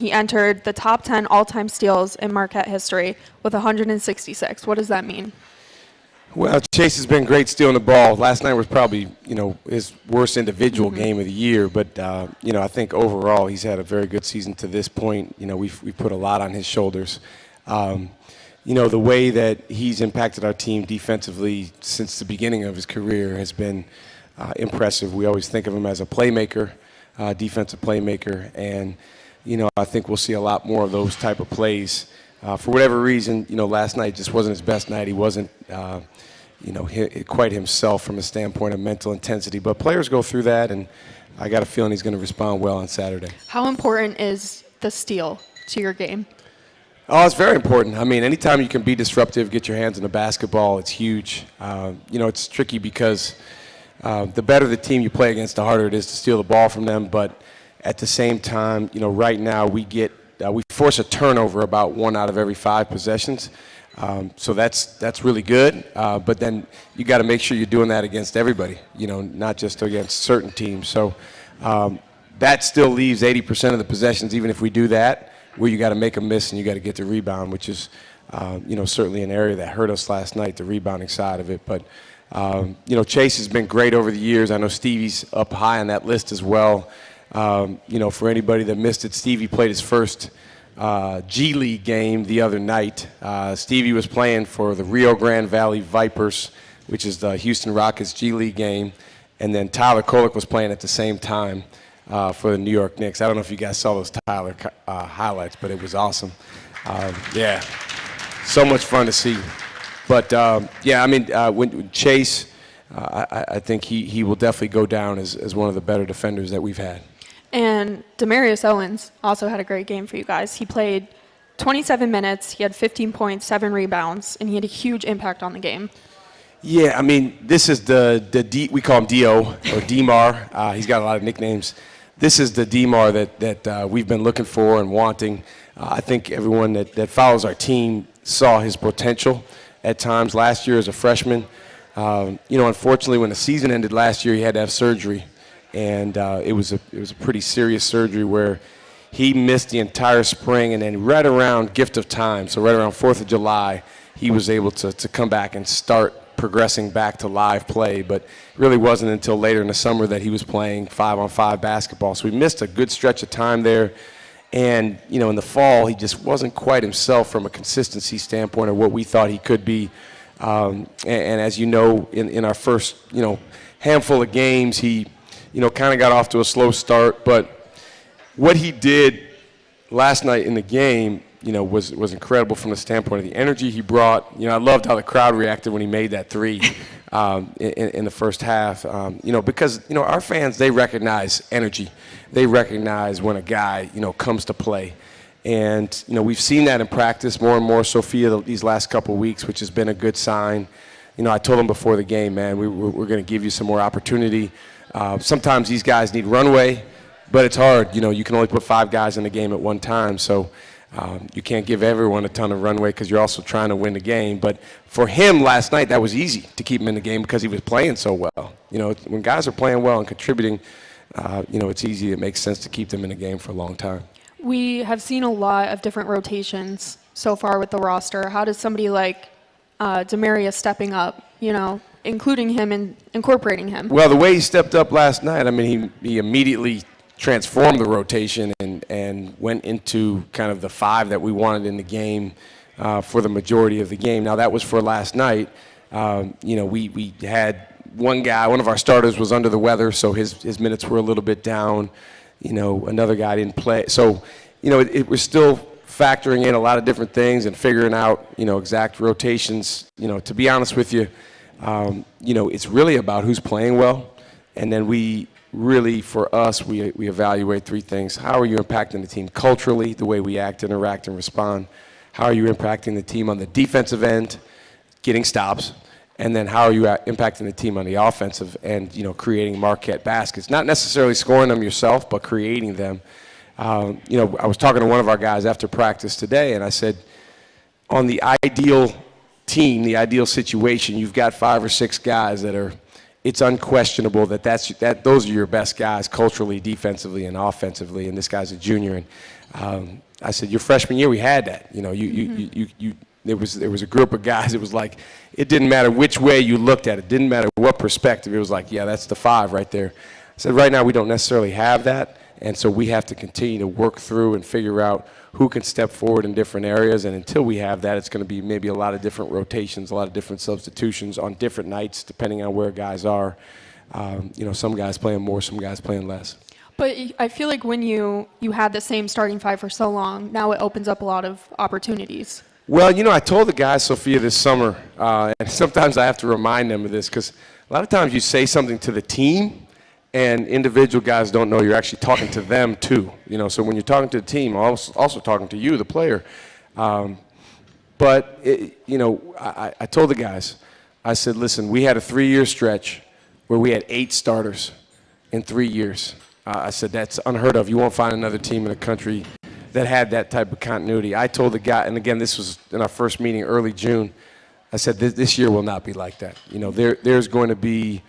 He entered the top 10 all-time steals in Marquette history with 166. What does that mean? Well, Chase has been great stealing the ball. Last night was probably, his worst individual game of the year. But, I think overall he's had a very good season to this point. We've put a lot on his shoulders. The way that he's impacted our team defensively since the beginning of his career has been impressive. We always think of him as a playmaker, defensive playmaker. And, I think we'll see a lot more of those type of plays. For whatever reason, last night just wasn't his best night. He wasn't, quite himself from a standpoint of mental intensity. But players go through that, and I got a feeling he's going to respond well on Saturday. How important is the steal to your game? Oh, it's very important. I mean, anytime you can be disruptive, get your hands on the basketball, it's huge. It's tricky because the better the team you play against, the harder it is to steal the ball from them. But at the same time, right now we force a turnover about 1 out of every 5 possessions. So that's really good. But then you got to make sure you're doing that against everybody, not just against certain teams. So that still leaves 80% of the possessions, even if we do that, where you got to make a miss and you got to get the rebound, which is, certainly an area that hurt us last night, the rebounding side of it. But, Chase has been great over the years. I know Stevie's up high on that list as well. For anybody that missed it, Stevie played his first G League game the other night. Stevie was playing for the Rio Grande Valley Vipers, which is the Houston Rockets G League game. And then Tyler Kolek was playing at the same time for the New York Knicks. I don't know if you guys saw those Tyler highlights, but it was awesome. So much fun to see. But, when Chase, I think he will definitely go down as one of the better defenders that we've had. And Dearius Owens also had a great game for you guys. He played 27 minutes, he had 15 points, 7 rebounds, and he had a huge impact on the game. Yeah, I mean, this is we call him D.O. or D-Mar. He's got a lot of nicknames. This is the D-Mar that we've been looking for and wanting. I think everyone that follows our team saw his potential at times last year as a freshman. Unfortunately, when the season ended last year, he had to have surgery. And it was a pretty serious surgery where he missed the entire spring, and then right around gift of time, so right around 4th of July, he was able to come back and start progressing back to live play. But it really wasn't until later in the summer that he was playing 5-on-5 basketball. So we missed a good stretch of time there. And, in the fall, he just wasn't quite himself from a consistency standpoint of what we thought he could be. And as you know, in our first, handful of games, he kind of got off to a slow start. But what he did last night in the game, was incredible from the standpoint of the energy he brought. I loved how the crowd reacted when he made that 3 in the first half. Because, our fans, they recognize energy. They recognize when a guy, comes to play. And, we've seen that in practice more and more, Sophia, these last couple of weeks, which has been a good sign. I told him before the game, man, we're going to give you some more opportunity. Sometimes these guys need runway, but it's hard. You can only put 5 guys in the game at one time. So you can't give everyone a ton of runway because you're also trying to win the game. But for him last night, that was easy to keep him in the game because he was playing so well. When guys are playing well and contributing, it's easy. It makes sense to keep them in the game for a long time. We have seen a lot of different rotations so far with the roster. How does somebody like Dearius stepping up, including him and incorporating him? Well, the way he stepped up last night, I mean, he immediately transformed the rotation and went into kind of the 5 that we wanted in the game for the majority of the game. Now, that was for last night. We had one of our starters was under the weather, so his minutes were a little bit down. Another guy didn't play. So, it was still factoring in a lot of different things and figuring out, exact rotations. To be honest with you, it's really about who's playing well. And then we for us, we evaluate 3 things. How are you impacting the team culturally, the way we act, interact, and respond? How are you impacting the team on the defensive end, getting stops? And then how are you impacting the team on the offensive end, creating Marquette baskets? Not necessarily scoring them yourself, but creating them. I was talking to one of our guys after practice today, and I said, on the ideal team, the ideal situation, you've got 5 or 6 guys that are it's unquestionable that those are your best guys culturally, defensively, and offensively. And this guy's a junior. And I said, your freshman year, we had that. You know, there was a group of guys. It was like it didn't matter which way you looked at it. Didn't matter what perspective. It was like, yeah, that's the 5 right there. I said, right now we don't necessarily have that, and so we have to continue to work through and figure out who can step forward in different areas. And until we have that, it's going to be maybe a lot of different rotations, a lot of different substitutions on different nights, depending on where guys are. You know, some guys playing more, some guys playing less. But I feel like when you had the same starting 5 for so long, now it opens up a lot of opportunities. Well, you know, I told the guys, Sophia, this summer, and sometimes I have to remind them of this because a lot of times you say something to the team and individual guys don't know you're actually talking to them too. You know, so when you're talking to the team, I'm also talking to you, the player. But, you know, I told the guys, I said, listen, we had a 3-year stretch where we had 8 starters in 3 years. I said, that's unheard of. You won't find another team in the country that had that type of continuity. I told the guy, and again, this was in our first meeting early June, I said, this year will not be like that. You know, there's going to be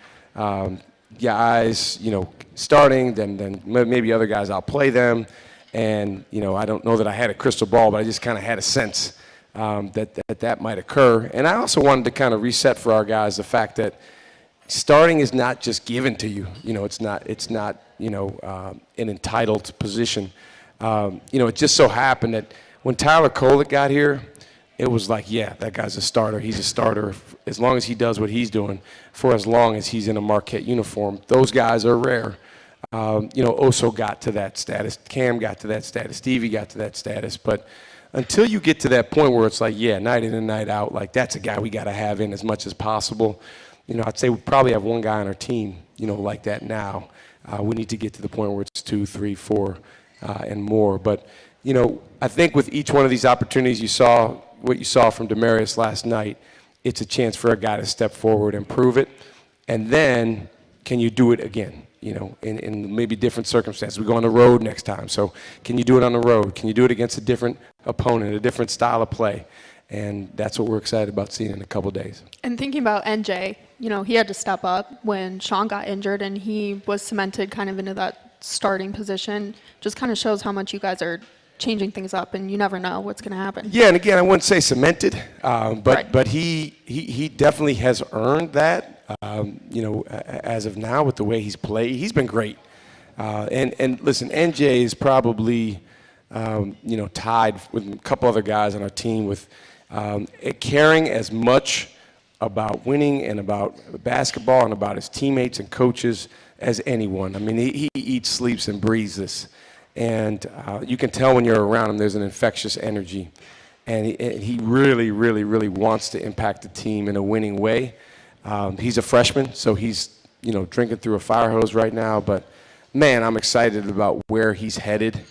guys, you know, starting, then maybe other guys, I'll play them. And, you know, I don't know that I had a crystal ball, but I just kind of had a sense that might occur. And I also wanted to kind of reset for our guys the fact that starting is not just given to you. You know, it's not you know, an entitled position. You know, it just so happened that when Tyler Kolek got here, it was like, yeah, that guy's a starter. He's a starter as long as he does what he's doing for as long as he's in a Marquette uniform. Those guys are rare. You know, Oso got to that status. Cam got to that status. Stevie got to that status. But until you get to that point where it's like, yeah, night in and night out, like that's a guy we got to have in as much as possible. You know, I'd say we probably have one guy on our team, you know, like that now. We need to get to the point where it's 2, 3, 4, and more. But, you know, I think with each one of these opportunities you saw, what you saw from Dearius last night, it's a chance for a guy to step forward and prove it. And then can you do it again, you know, in maybe different circumstances? We go on the road next time. So can you do it on the road? Can you do it against a different opponent, a different style of play? And that's what we're excited about seeing in a couple of days. And thinking about NJ, you know, he had to step up when Sean got injured, and he was cemented kind of into that starting position. Just kind of shows how much you guys are changing things up, and you never know what's going to happen. Yeah, and again, I wouldn't say cemented, but right. but he definitely has earned that. You know, as of now, with the way he's played, he's been great. And listen, NJ is probably you know, tied with a couple other guys on our team with caring as much about winning and about basketball and about his teammates and coaches as anyone. I mean, he eats, sleeps, and breathes this. And you can tell when you're around him, there's an infectious energy. And he really, really, really wants to impact the team in a winning way. He's a freshman, so he's, you know, drinking through a fire hose right now. But, man, I'm excited about where he's headed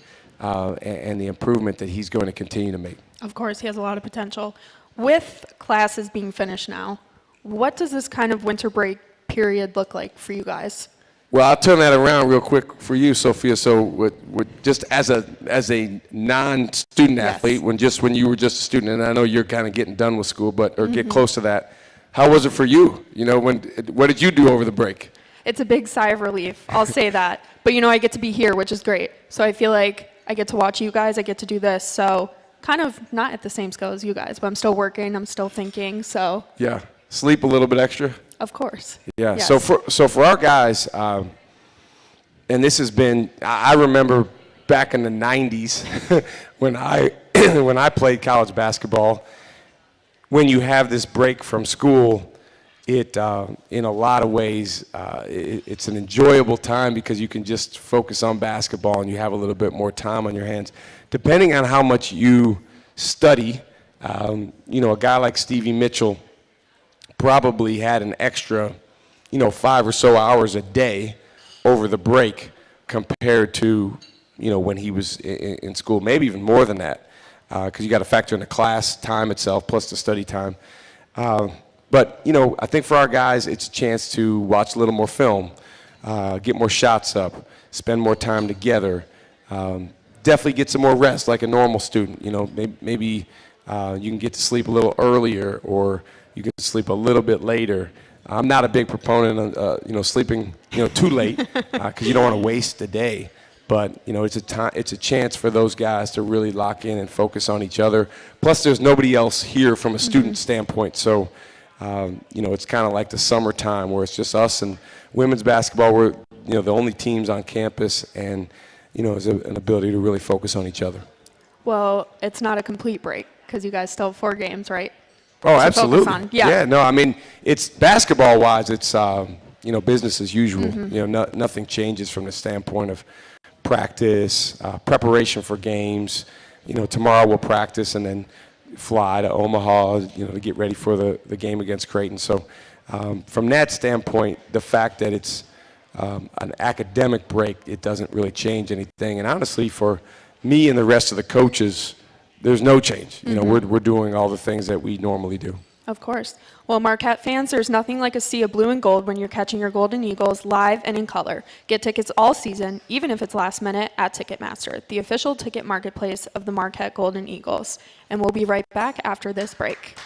and the improvement that he's going to continue to make. Of course, he has a lot of potential. With classes being finished now, what does this kind of winter break period look like for you guys? Well, I'll turn that around real quick for you, Sophia. So, with just as a non-student athlete, yes. when you were just a student, and I know you're kind of getting done with school, or get close to that, how was it for you? You know, what did you do over the break? It's a big sigh of relief, I'll say that. But, you know, I get to be here, which is great. So I feel like I get to watch you guys, I get to do this. So kind of not at the same scale as you guys, but I'm still working, I'm still thinking, so. Yeah, sleep a little bit extra? Of course. Yeah, yes. so for our guys, and this has been, I remember back in the 90s when I played college basketball, when you have this break from school, it in a lot of ways, it's an enjoyable time because you can just focus on basketball and you have a little bit more time on your hands. Depending on how much you study, you know, a guy like Stevie Mitchell probably had an extra, you know, 5 or so hours a day over the break compared to, you know, when he was in school, maybe even more than that, because you got to factor in the class time itself plus the study time. But, you know, I think for our guys, it's a chance to watch a little more film, get more shots up, spend more time together, definitely get some more rest like a normal student. You know, maybe you can get to sleep a little earlier or you can sleep a little bit later. I'm not a big proponent of sleeping too late because you don't want to waste the day. But it's a chance for those guys to really lock in and focus on each other. Plus, there's nobody else here from a student standpoint, so it's kind of like the summertime where it's just us and women's basketball. We're the only teams on campus, and there's an ability to really focus on each other. Well, it's not a complete break because you guys still have 4 games, right? Oh, to absolutely. Focus on. Yeah. No, I mean, it's basketball-wise, it's business as usual. Nothing changes from the standpoint of practice, preparation for games. Tomorrow we'll practice and then fly to Omaha, to get ready for the game against Creighton. So from that standpoint, the fact that it's an academic break, it doesn't really change anything. And honestly, for me and the rest of the coaches, there's no change. We're doing all the things that we normally do. Of course. Well, Marquette fans, there's nothing like a sea of blue and gold when you're catching your Golden Eagles live and in color. Get tickets all season, even if it's last minute, at Ticketmaster, the official ticket marketplace of the Marquette Golden Eagles. And we'll be right back after this break.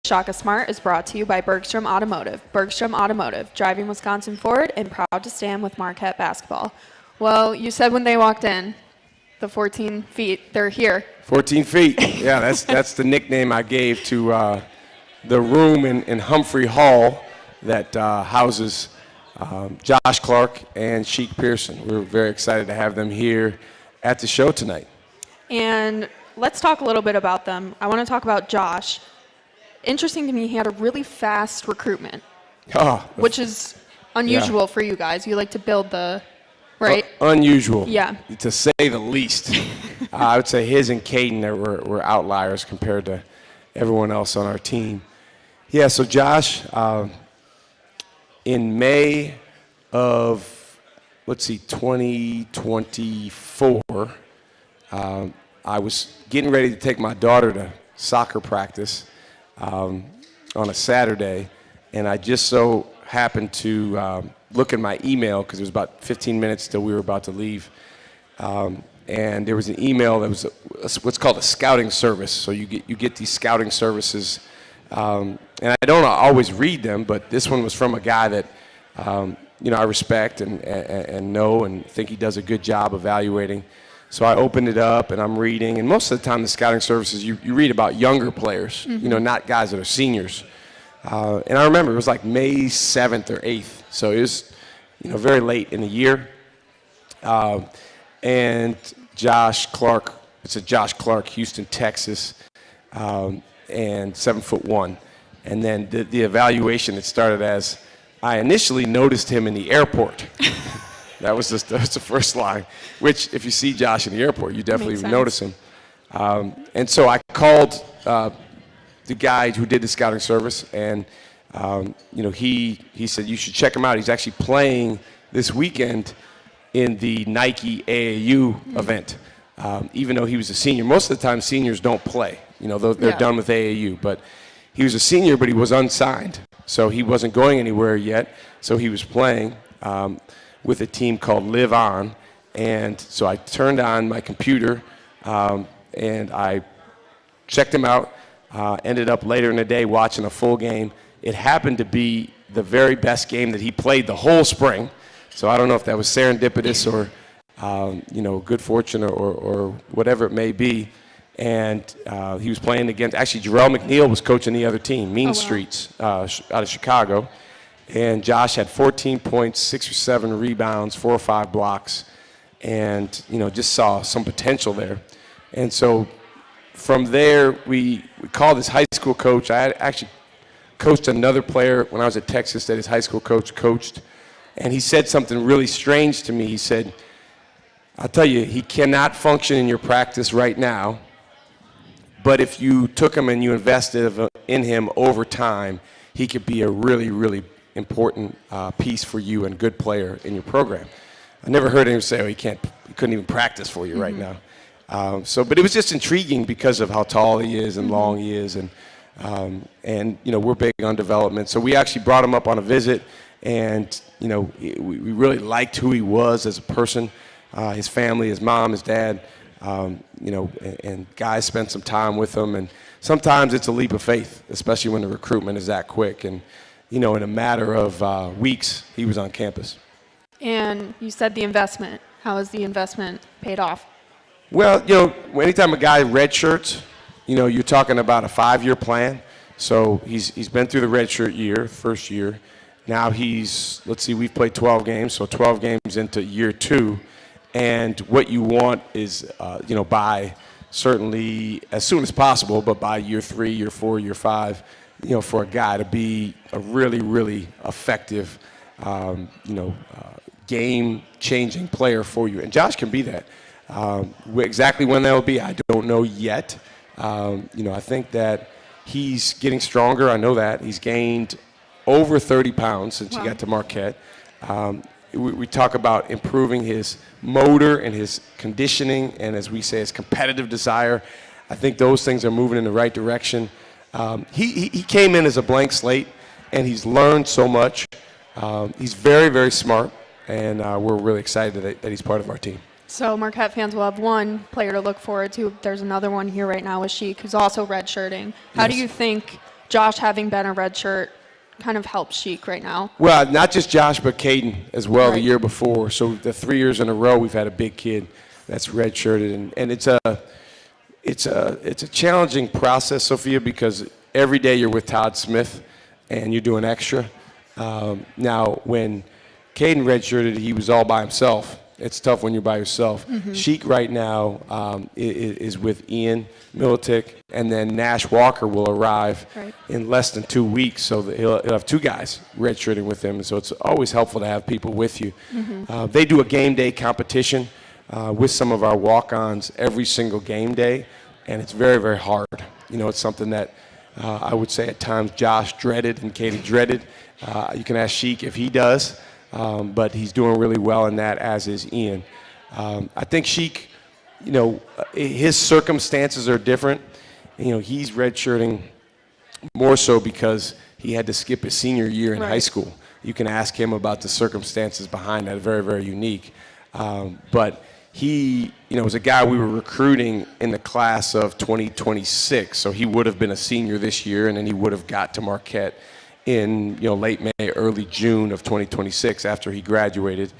Shaka Smart is brought to you by Bergstrom Automotive. Bergstrom Automotive, driving Wisconsin forward and proud to stand with Marquette Basketball. Well, you said when they walked in, the 14 feet, they're here. 14 feet. Yeah, that's the nickname I gave to the room in Humphrey Hall that houses Josh Clark and Sheek Pearson. We're very excited to have them here at the show tonight. And let's talk a little bit about them. I want to talk about Josh. Interesting to me, he had a really fast recruitment. which is unusual for you guys. You like to build right? Unusual. Yeah. To say the least. I would say his and Creighton were outliers compared to everyone else on our team. Yeah, so Josh, in May of, 2024, I was getting ready to take my daughter to soccer practice on a Saturday, and I just so happened to look at my email because it was about 15 minutes till we were about to leave. And there was an email that was what's called a scouting service. So you get these scouting services, and I don't always read them, but this one was from a guy that I respect and know and think he does a good job evaluating. So I opened it up and I'm reading, and most of the time the scouting services you read about younger players, not guys that are seniors. And I remember it was like May 7th or 8th, so it was very late in the year. And Josh Clark, it's a Josh Clark, Houston, Texas, and 7'1". And then the evaluation, it started as, I initially noticed him in the airport. that was the first line, which if you see Josh in the airport, you definitely notice him. And so I called the guy who did the scouting service, and he said, you should check him out. He's actually playing this weekend in the Nike AAU event, even though he was a senior. Most of the time, seniors don't play. They're done with AAU. But he was a senior, but he was unsigned. So he wasn't going anywhere yet. So he was playing with a team called Live On. And so I turned on my computer, and I checked him out. Ended up later in the day watching a full game. It happened to be the very best game that he played the whole spring. So I don't know if that was serendipitous or, good fortune or whatever it may be. And he was playing against, actually, Jarrell McNeil was coaching the other team, Mean Streets, out of Chicago. And Josh had 14 points, 6 or 7 rebounds, 4 or 5 blocks, and, just saw some potential there. And so from there, we called his high school coach. I had actually coached another player when I was at Texas that his high school coach coached. And he said something really strange to me. He said, I'll tell you, he cannot function in your practice right now, but if you took him and you invested in him over time, he could be a really, really important piece for you and good player in your program. I never heard him say, he couldn't even practice for you right now. But it was just intriguing because of how tall he is and long he is, and we're big on development. So we actually brought him up on a visit, and we really liked who he was as a person, his family, his mom, his dad, and guys spent some time with him. And sometimes it's a leap of faith, especially when the recruitment is that quick. And in a matter of weeks, he was on campus. And you said the investment. How has the investment paid off? Well, anytime a guy redshirts, you're talking about a 5-year plan. So he's been through the redshirt year, first year. Now we've played 12 games, so 12 games into year 2. And what you want is, by certainly as soon as possible, but by year 3, year 4, year 5, for a guy to be a really, really effective, game-changing player for you. And Josh can be that. Exactly when that will be, I don't know yet. I think that he's getting stronger. I know that. He's gained over 30 pounds since he got to Marquette. We talk about improving his motor and his conditioning and, as we say, his competitive desire. I think those things are moving in the right direction. He came in as a blank slate, and he's learned so much. He's very, very smart, and we're really excited that he's part of our team. So Marquette fans will have one player to look forward to. There's another one here right now with Chic, who's also redshirting. How do you think Josh having been a redshirt kind of helps Chic right now? Well, not just Josh, but Creighton as well the year before. So the 3 years in a row, we've had a big kid that's redshirted, and it's a challenging process, Sophia, because every day you're with Todd Smith and you're doing extra. Now, when Caden redshirted, he was all by himself. It's tough when you're by yourself. Sheik right now is with Ian Militic, and then Nash Walker will arrive in less than 2 weeks. So that he'll have two guys redshirting with him. And so it's always helpful to have people with you. They do a game day competition with some of our walk-ons every single game day, and it's very, very hard. You know, it's something that I would say at times Josh dreaded and Katie dreaded. You can ask Sheik if he does. But he's doing really well in that, as is Ian. I think Sheik, you know, his circumstances are different. You know, he's redshirting more so because he had to skip his senior year in high school. You can ask him about the circumstances behind that, very, very unique. But he, you know, was a guy we were recruiting in the class of 2026, so he would have been a senior this year, and then he would have got to Marquette in, you know, late May, early June of 2026 after he graduated.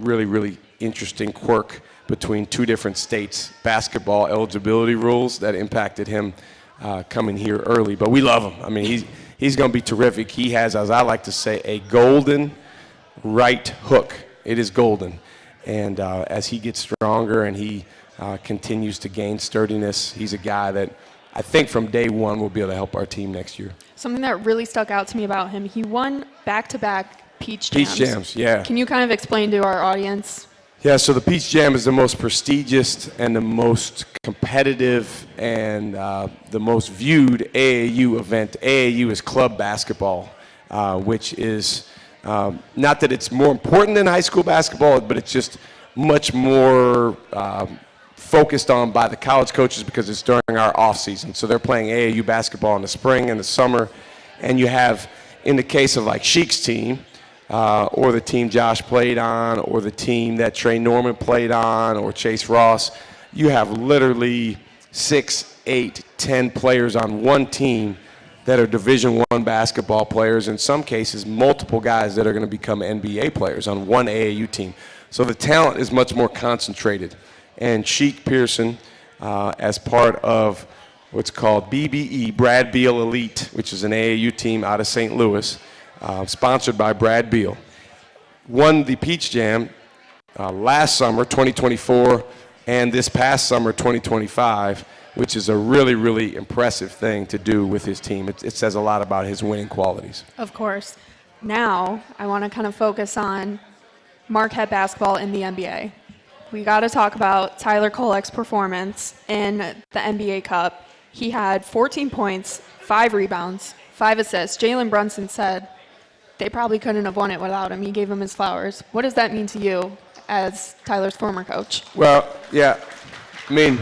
Really, really interesting quirk between two different states' basketball eligibility rules that impacted him coming here early. But we love him. I mean, he's going to be terrific. He has, as I like to say, a golden right hook. It is golden. And as he gets stronger and he continues to gain sturdiness, he's a guy that I think from day one will be able to help our team next year. Something that really stuck out to me about him, he won back-to-back Peach Jams. Peach Jams, yeah. Can you kind of explain to our audience? Yeah, so the Peach Jam is the most prestigious and the most competitive and the most viewed AAU event. AAU is club basketball, which is not that it's more important than high school basketball, but it's just much more focused on by the college coaches because it's during our off season. So they're playing AAU basketball in the spring and the summer. And you have, in the case of like Sheik's team, or the team Josh played on, or the team that Trey Norman played on, or Chase Ross, you have literally 6, 8, 10 players on one team that are Division I basketball players. In some cases, multiple guys that are going to become NBA players on one AAU team. So the talent is much more concentrated. And Chic Pearson, as part of what's called BBE, Brad Beal Elite, which is an AAU team out of St. Louis, sponsored by Brad Beal, won the Peach Jam last summer, 2024, and this past summer, 2025, which is a really, really impressive thing to do with his team. It says a lot about his winning qualities. Of course. Now, I want to kind of focus on Marquette basketball in the NBA. We got to talk about Tyler Kolek's performance in the NBA Cup. He had 14 points, 5 rebounds, 5 assists. Jalen Brunson said they probably couldn't have won it without him. He gave him his flowers. What does that mean to you as Tyler's former coach? Well, yeah, I mean,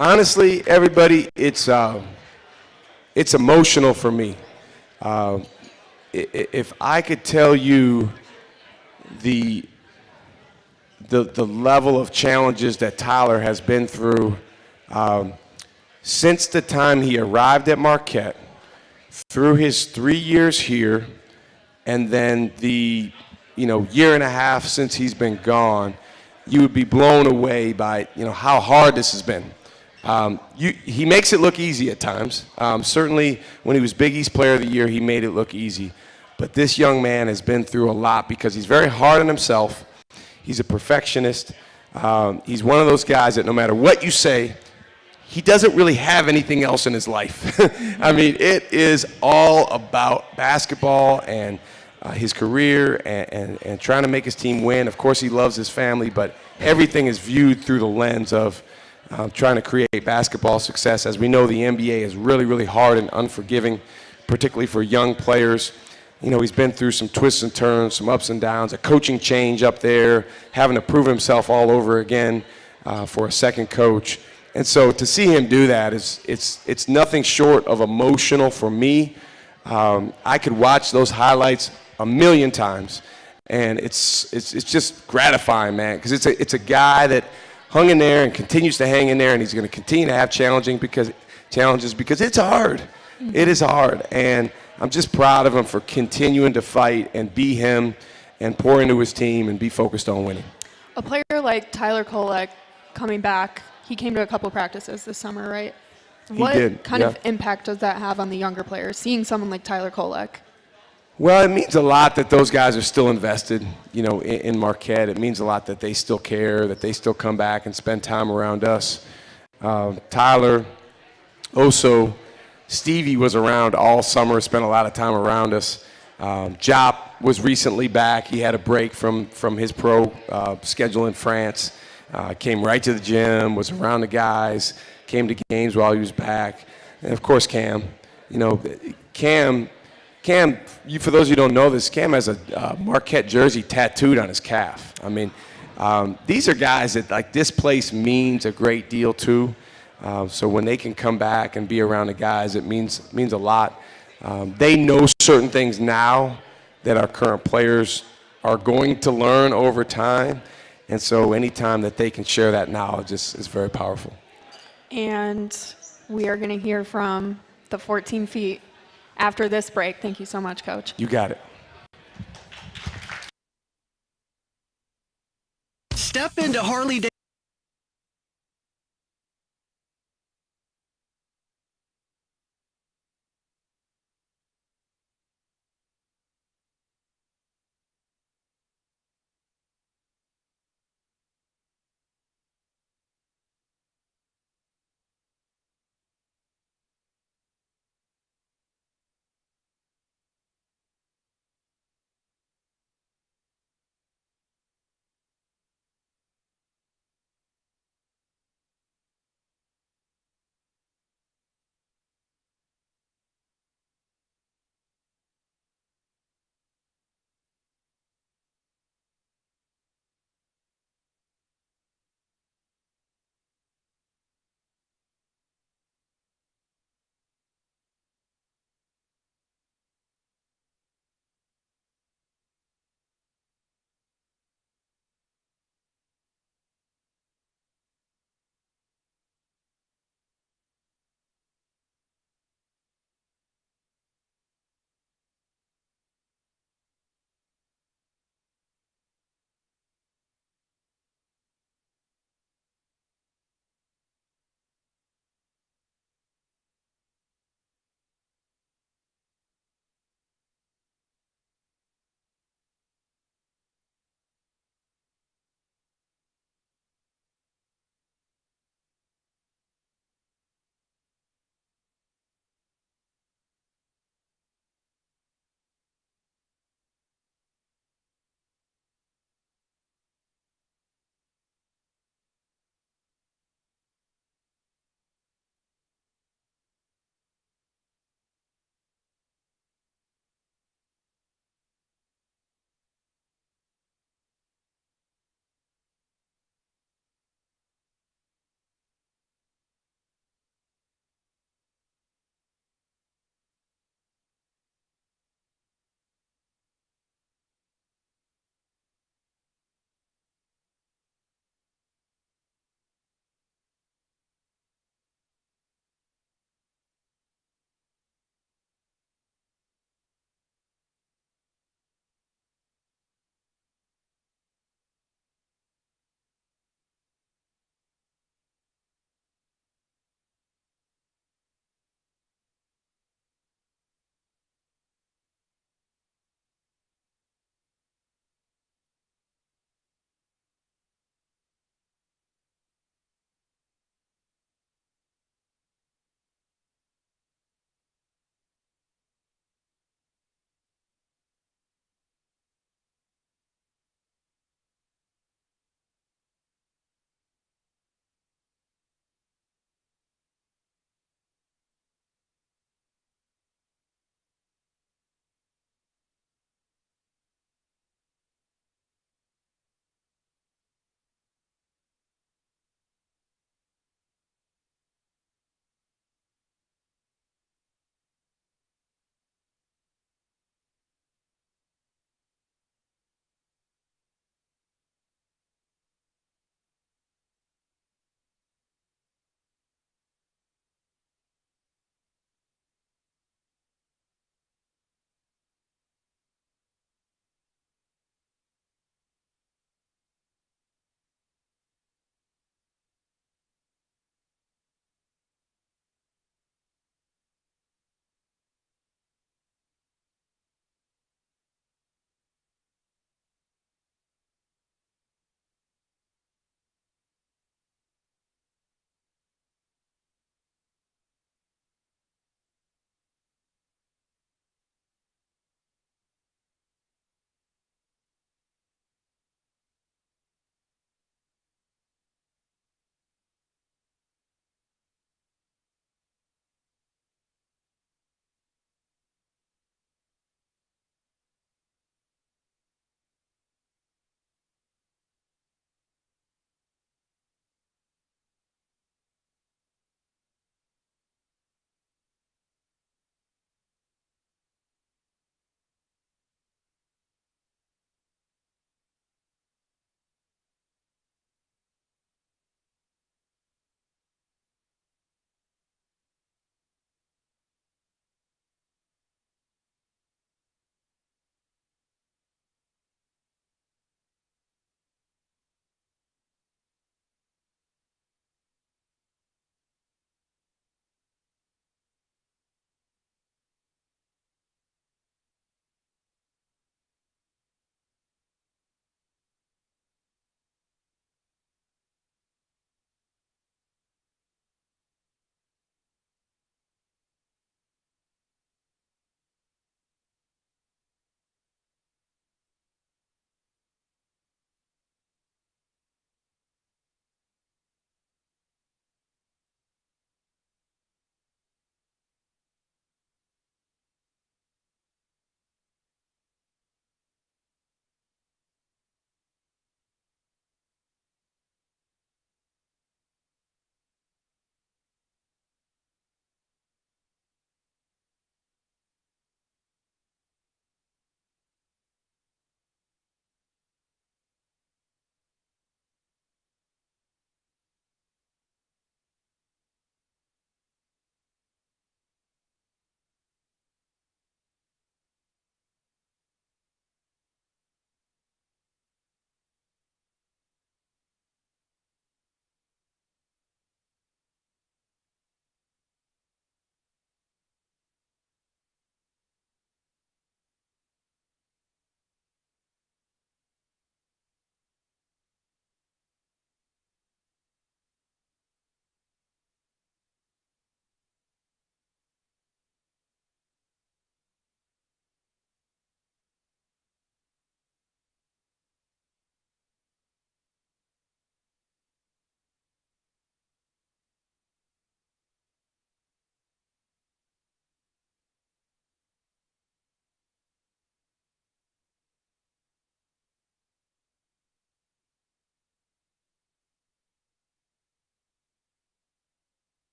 honestly, everybody, it's emotional for me. If I could tell you the level of challenges that Tyler has been through since the time he arrived at Marquette, through his 3 years here, and then the year and a half since he's been gone, you would be blown away by how hard this has been. He makes it look easy at times. Certainly when he was Big East Player of the Year, he made it look easy. But this young man has been through a lot because he's very hard on himself. He's a perfectionist. He's one of those guys that no matter what you say, he doesn't really have anything else in his life. I mean, it is all about basketball and his career and trying to make his team win. Of course, he loves his family, but everything is viewed through the lens of trying to create basketball success. As we know, the NBA is really, really hard and unforgiving, particularly for young players. He's been through some twists and turns, some ups and downs, a coaching change up there, having to prove himself all over again for a second coach. And so to see him do that it's nothing short of emotional for me. I could watch those highlights a million times, and it's just gratifying, man, because it's a guy that hung in there and continues to hang in there, and he's going to continue to have challenges because it's hard. It is hard, and I'm just proud of him for continuing to fight and be him and pour into his team and be focused on winning. A player like Tyler Kolek coming back, he came to a couple practices this summer, right? He did, What kind of impact does that have on the younger players, seeing someone like Tyler Kolek? Well, it means a lot that those guys are still invested, in Marquette. It means a lot that they still care, that they still come back and spend time around us. Tyler, Oso, Stevie was around all summer, spent a lot of time around us. Jop was recently back. He had a break from his pro schedule in France. Came right to the gym, was around the guys, came to games while he was back. And, of course, Cam. Cam, for those of you who don't know this, Cam has a Marquette jersey tattooed on his calf. I mean, these are guys that, this place means a great deal to. So when they can come back and be around the guys, it means a lot. They know certain things now that our current players are going to learn over time. And so anytime that they can share that knowledge is very powerful. And we are going to hear from the 14 feet after this break. Thank you so much, Coach. You got it. Step into Harley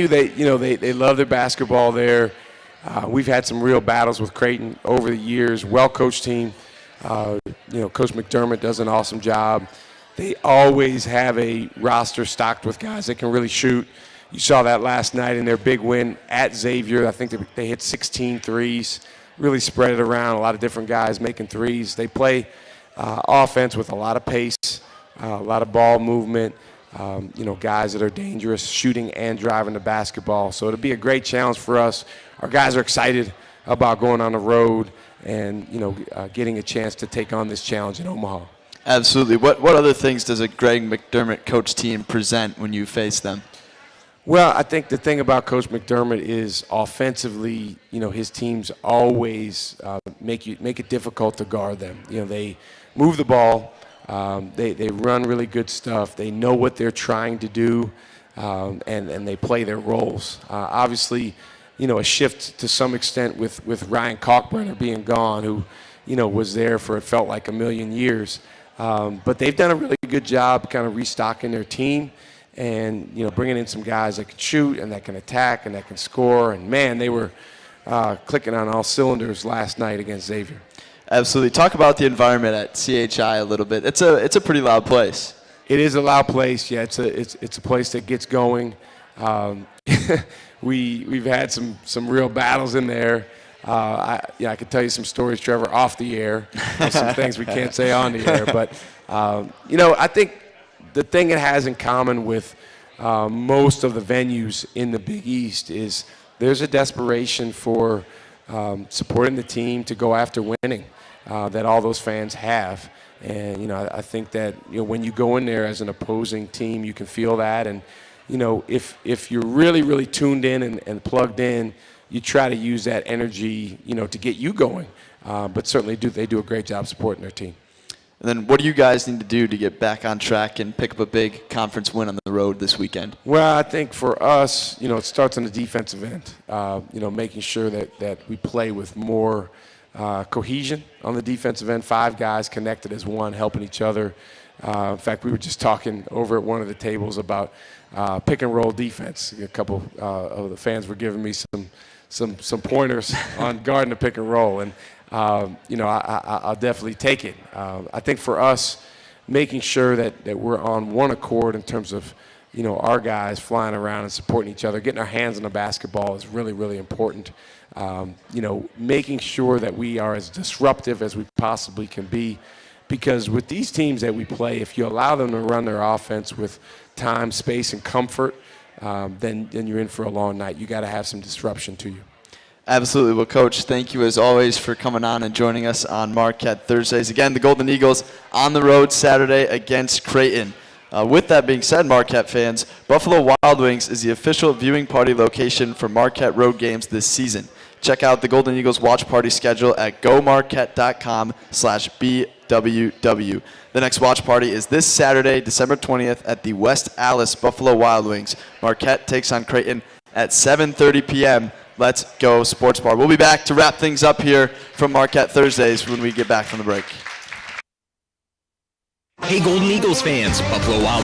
They love their basketball there. We've had some real battles with Creighton over the years. Well-coached team. Coach McDermott does an awesome job. They always have a roster stocked with guys that can really shoot. You saw that last night in their big win at Xavier. I think they hit 16 threes, really spread it around, a lot of different guys making threes. They play offense with a lot of pace, a lot of ball movement, guys that are dangerous, shooting and driving the basketball. So it'll be a great challenge for us. Our guys are excited about going on the road and, getting a chance to take on this challenge in Omaha. Absolutely. What other things does a Greg McDermott coach team present when you face them? Well, I think the thing about Coach McDermott is offensively, his teams always make it difficult to guard them. They move the ball, they run really good stuff. They know what they're trying to do, and they play their roles. Obviously, a shift to some extent with Ryan Kalkbrenner being gone, who, was there for it felt like a million years. But they've done a really good job kind of restocking their team. And, bringing in some guys that can shoot and that can attack and that can score. And, man, they were clicking on all cylinders last night against Xavier. Absolutely. Talk about the environment at CHI a little bit. It's a pretty loud place. It is a loud place. Yeah, it's a place that gets going. We've had some real battles in there. I could tell you some stories, Trevor, off the air. Some things we can't say on the air. But, I think the thing it has in common with most of the venues in the Big East is there's a desperation for supporting the team to go after winning that all those fans have. And, I think that, when you go in there as an opposing team, you can feel that. And, if you're really, really tuned in and plugged in, you try to use that energy, to get you going. But certainly they do a great job supporting their team. And then what do you guys need to do to get back on track and pick up a big conference win on the road this weekend? Well, I think for us, it starts on the defensive end, making sure that we play with more cohesion on the defensive end, 5 guys connected as one, helping each other. In fact, we were just talking over at one of the tables about pick and roll defense. A couple of the fans were giving me some pointers on guarding the pick and roll, and I'll definitely take it. I think for us, making sure that we're on one accord in terms of our guys flying around and supporting each other, getting our hands on the basketball is really, really important. Making sure that we are as disruptive as we possibly can be, because with these teams that we play, if you allow them to run their offense with time, space, and comfort, then you're in for a long night. You got to have some disruption to you. Absolutely. Well, Coach, thank you as always for coming on and joining us on Marquette Thursdays. Again, the Golden Eagles on the road Saturday against Creighton. With that being said, Marquette fans, Buffalo Wild Wings is the official viewing party location for Marquette road games this season. Check out the Golden Eagles watch party schedule at gomarquette.com/BWW. The next watch party is this Saturday, December 20th at the West Allis Buffalo Wild Wings. Marquette takes on Creighton at 7:30 p.m. Let's go Sports Bar. We'll be back to wrap things up here from Marquette Thursdays when we get back from the break. Hey, Golden Eagles fans, Buffalo Wild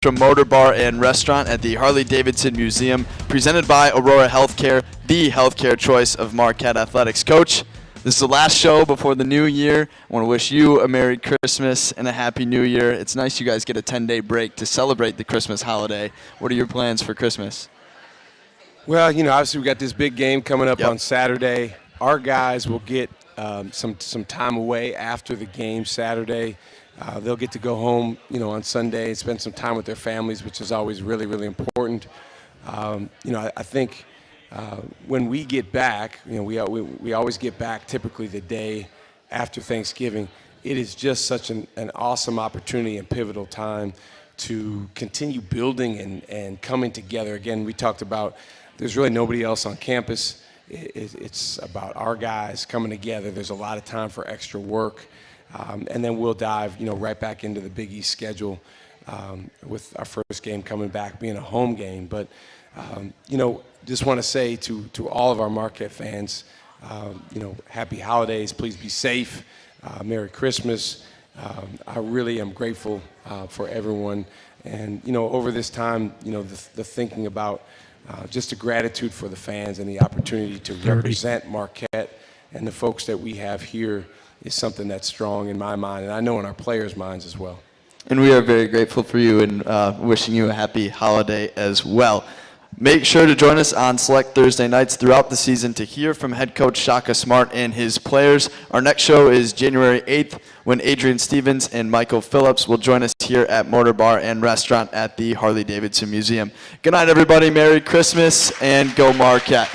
from Motor Bar and Restaurant at the Harley Davidson Museum, presented by Aurora Healthcare, the healthcare choice of Marquette Athletics. Coach, this is the last show before the new year. I want to wish you a Merry Christmas and a Happy New Year. It's nice you guys get a 10-day break to celebrate the Christmas holiday. What are your plans for Christmas? Well, obviously we got this big game coming up Yep. on Saturday. Our guys will get some time away after the game Saturday. They'll get to go home, on Sunday and spend some time with their families, which is always really, really important. I think when we get back, we always get back typically the day after Thanksgiving. It is just such an awesome opportunity and pivotal time to continue building and coming together. Again, we talked about there's really nobody else on campus. It's about our guys coming together. There's a lot of time for extra work. And then we'll dive, right back into the Big East schedule with our first game coming back being a home game. But, just want to say to all of our Marquette fans, happy holidays. Please be safe. Merry Christmas. I really am grateful for everyone. And, over this time, the thinking about just a gratitude for the fans and the opportunity to represent Marquette and the folks that we have here is something that's strong in my mind, and I know in our players' minds as well. And we are very grateful for you and wishing you a happy holiday as well. Make sure to join us on select Thursday nights throughout the season to hear from head coach Shaka Smart and his players. Our next show is January 8th when Adrian Stevens and Michael Phillips will join us here at Motor Bar and Restaurant at the Harley Davidson Museum. Good night, everybody. Merry Christmas and go Marquette.